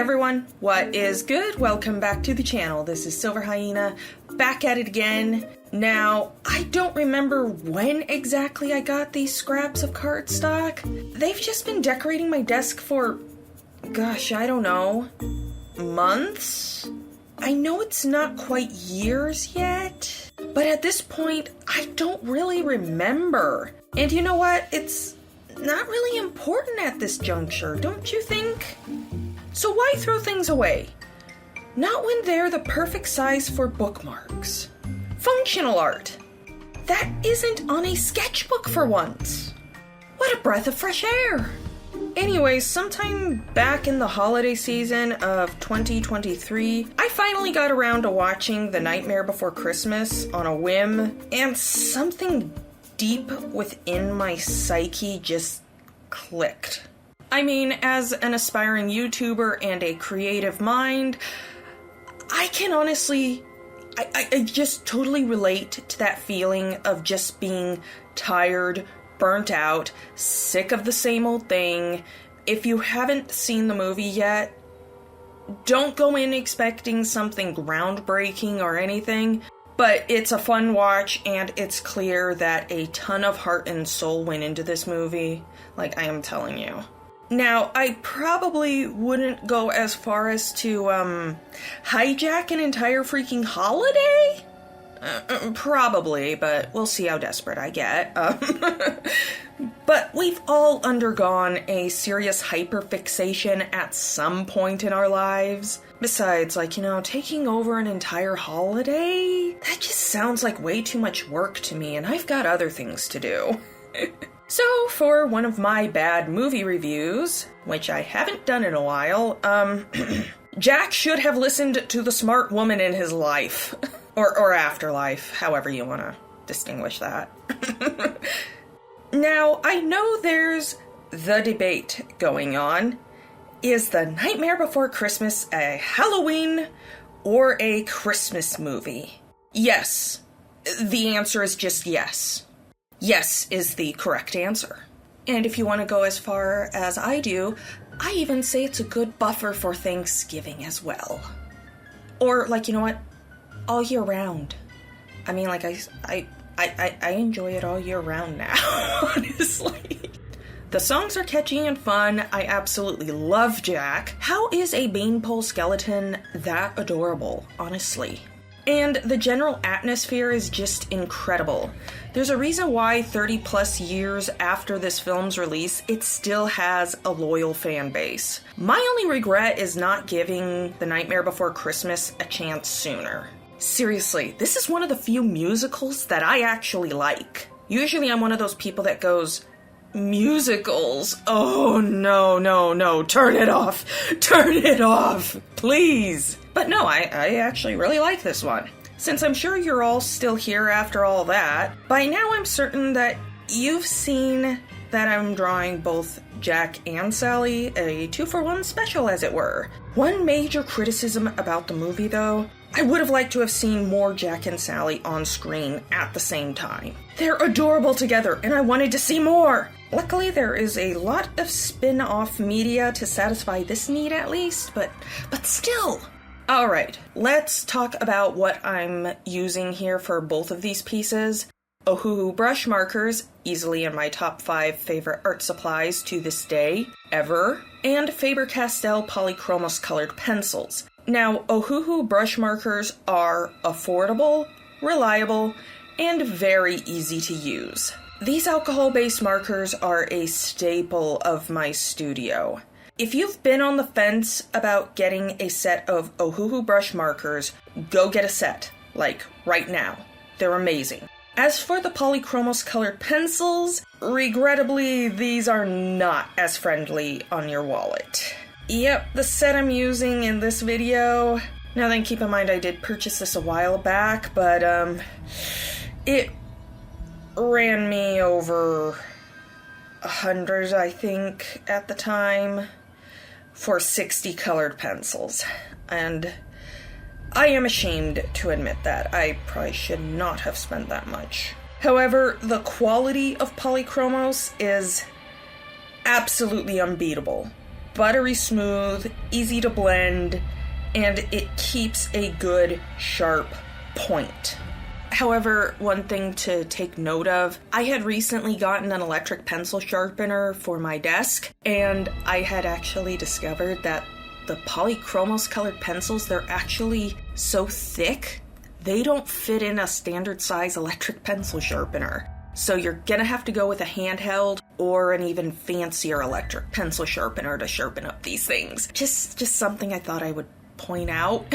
everyone, what is good? Welcome back to the channel. This is Silver Hyena, back at it again. Now, I don't remember when exactly I got these scraps of cardstock. They've just been decorating my desk for, gosh, I don't know, months? I know it's not quite years yet, but at this point, I don't really remember. And you know what? It's not really important at this juncture, don't you think? So why throw things away? Not when they're the perfect size for bookmarks. Functional art. That isn't on a sketchbook for once. What a breath of fresh air. Anyways, sometime back in the holiday season of 2023, I finally got around to watching The Nightmare Before Christmas on a whim, and something deep within my psyche just clicked. I mean, as an aspiring YouTuber and a creative mind, I can honestly, I just totally relate to that feeling of just being tired, burnt out, sick of the same old thing. If you haven't seen the movie yet, don't go in expecting something groundbreaking or anything, but it's a fun watch, and it's clear that a ton of heart and soul went into this movie, like I am telling you. Now, I probably wouldn't go as far as to, hijack an entire freaking holiday? Probably, but we'll see how desperate I get. But we've all undergone a serious hyperfixation at some point in our lives. Besides, taking over an entire holiday? That just sounds like way too much work to me, and I've got other things to do. So, for one of my bad movie reviews, which I haven't done in a while, Jack should have listened to the smart woman in his life. Or afterlife, however you want to distinguish that. Now, I know there's the debate going on. Is The Nightmare Before Christmas a Halloween or a Christmas movie? Yes. The answer is just yes. Yes is the correct answer. And if you want to go as far as I do, I even say it's a good buffer for Thanksgiving as well. Or, all year round. I mean, I enjoy it all year round now, honestly. The songs are catchy and fun. I absolutely love Jack. How is a beanpole skeleton that adorable, honestly? And the general atmosphere is just incredible. There's a reason why 30 plus years after this film's release, it still has a loyal fan base. My only regret is not giving The Nightmare Before Christmas a chance sooner. Seriously, this is one of the few musicals that I actually like. Usually I'm one of those people that goes, musicals? Oh, no, turn it off, please. But no, I actually really like this one. Since I'm sure you're all still here after all that, by now I'm certain that you've seen that I'm drawing both Jack and Sally, a 2-for-1 special as it were. One major criticism about the movie though, I would have liked to have seen more Jack and Sally on screen at the same time. They're adorable together, and I wanted to see more! Luckily, there is a lot of spin-off media to satisfy this need at least, but still! Alright, let's talk about what I'm using here for both of these pieces. Ohuhu brush markers, easily in my top 5 favorite art supplies to this day, ever, and Faber-Castell Polychromos colored pencils. Now, Ohuhu brush markers are affordable, reliable, and very easy to use. These alcohol-based markers are a staple of my studio. If you've been on the fence about getting a set of Ohuhu brush markers, go get a set, right now. They're amazing. As for the Polychromos colored pencils, regrettably, these are not as friendly on your wallet. Yep, the set I'm using in this video. Now then, keep in mind I did purchase this a while back, but it ran me over $100, I think, at the time, for 60 colored pencils. And I am ashamed to admit that. I probably should not have spent that much. However, the quality of Polychromos is absolutely unbeatable. buttery smooth, easy to blend, and it keeps a good, sharp point. However, one thing to take note of, I had recently gotten an electric pencil sharpener for my desk, and I had actually discovered that the polychromos colored pencils, they're actually so thick, they don't fit in a standard size electric pencil sharpener. So you're gonna have to go with a handheld or an even fancier electric pencil sharpener to sharpen up these things. Just something I thought I would point out.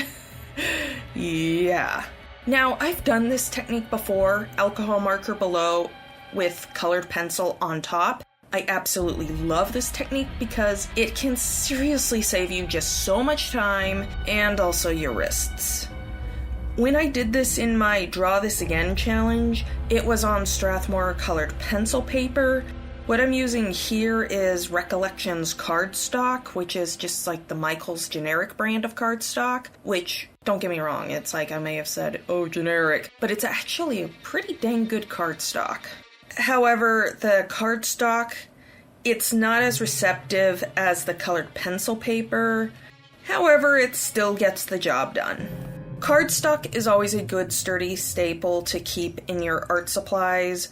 Yeah. Now, I've done this technique before, alcohol marker below with colored pencil on top. I absolutely love this technique because it can seriously save you just so much time and also your wrists. When I did this in my Draw This Again challenge, it was on Strathmore colored pencil paper. What I'm using here is Recollections Cardstock, which is just like the Michaels generic brand of cardstock, which, don't get me wrong, it's like I may have said, oh, generic, but it's actually a pretty dang good cardstock. However, the cardstock, it's not as receptive as the colored pencil paper. However, it still gets the job done. Cardstock is always a good sturdy staple to keep in your art supplies.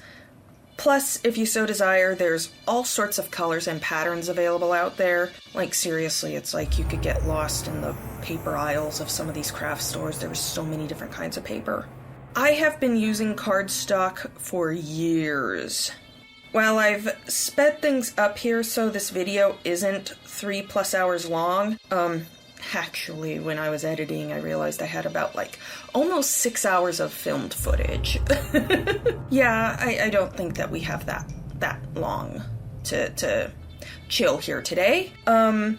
Plus, if you so desire, there's all sorts of colors and patterns available out there. Like, seriously, it's like you could get lost in the paper aisles of some of these craft stores. There's so many different kinds of paper. I have been using cardstock for years. While I've sped things up here so this video isn't 3+ hours long, actually, when I was editing, I realized I had about, almost 6 hours of filmed footage. Yeah, I don't think that we have that long to chill here today. I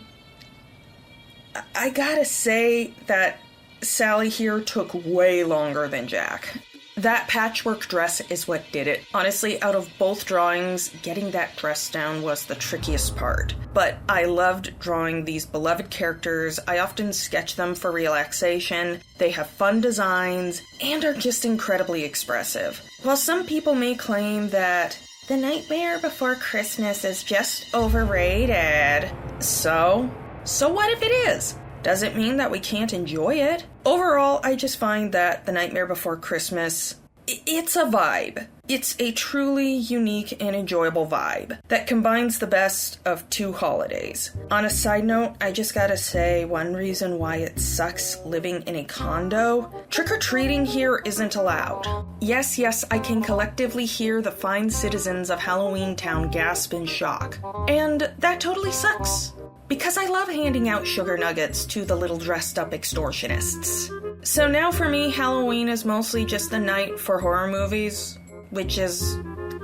gotta say that Sally here took way longer than Jack. That patchwork dress is what did it. Honestly, out of both drawings, getting that dress down was the trickiest part. But I loved drawing these beloved characters. I often sketch them for relaxation. They have fun designs and are just incredibly expressive. While some people may claim that The Nightmare Before Christmas is just overrated. So what if it is? Does it mean that we can't enjoy it? Overall, I just find that The Nightmare Before Christmas, it's a vibe. It's a truly unique and enjoyable vibe that combines the best of two holidays. On a side note, I just gotta say one reason why it sucks living in a condo. Trick-or-treating here isn't allowed. Yes, I can collectively hear the fine citizens of Halloween Town gasp in shock. And that totally sucks. Because I love handing out sugar nuggets to the little dressed-up extortionists. So now for me, Halloween is mostly just the night for horror movies, which is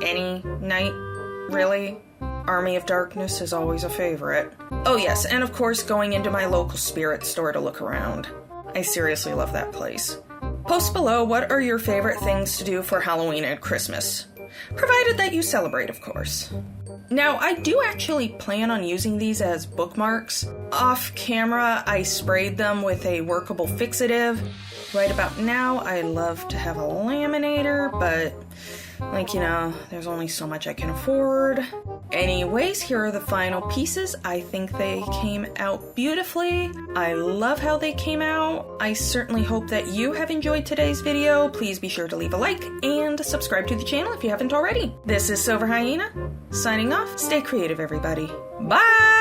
any night, really. Army of Darkness is always a favorite. Oh yes, and of course going into my local spirit store to look around. I seriously love that place. Post below what are your favorite things to do for Halloween and Christmas. Provided that you celebrate, of course. Now, I do actually plan on using these as bookmarks. Off camera, I sprayed them with a workable fixative. Right about now, I love to have a laminator, but, there's only so much I can afford. Anyways, here are the final pieces. I think they came out beautifully. I love how they came out. I certainly hope that you have enjoyed today's video. Please be sure to leave a like and subscribe to the channel if you haven't already. This is Silver Hyena, signing off. Stay creative, everybody. Bye!